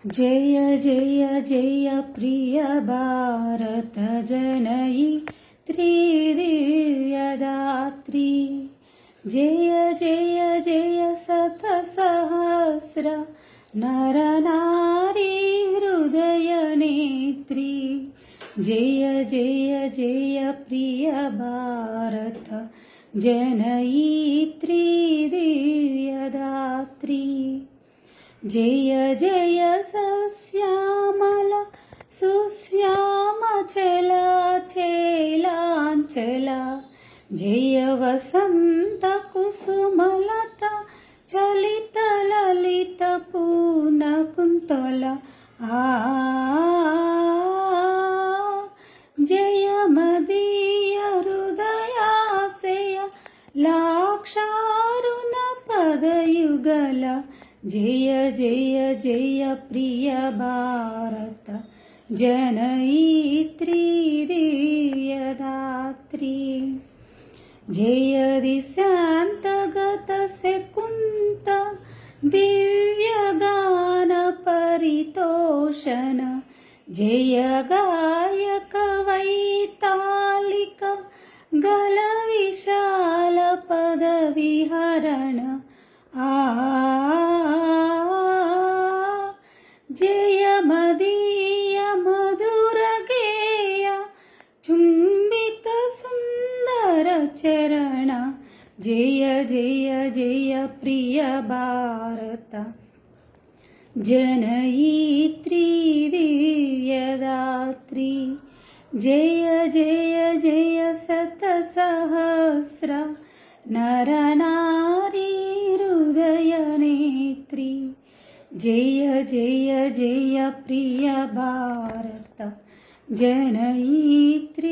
जय जय जय प्रिय भारत जनयित्री दिव्यदात्री। जय जय जय शतसहस्र नरनारी हृदयनेत्री। जय जय जय प्रिय भारत जनयित्री दिव्यदात्री। जय जय सस्यामल सुश्यामचल चेलांचला। जय वसंत कुसुमलता चलित ललित पूनकुन्तला। जय मदीय हृदयाशय लाक्षारुण पदयुगल। जय जय जय प्रिय भारत जनयित्री दिव्यदात्री। जय दिशान्तगत सेकुन्त दिव्यगान परितोषण। जय गायक वैतालिक गल विशाल पदविहरण। जय मदीय मधुर गेय चुम्बित सुंदर चरण। जय जय जय प्रिय भारत जनयित्री दिव्यदात्री। जय जय जय शतसहस्र नरनारी हृदयनेत्री। जय जय जय प्रिय भारत जनयित्री।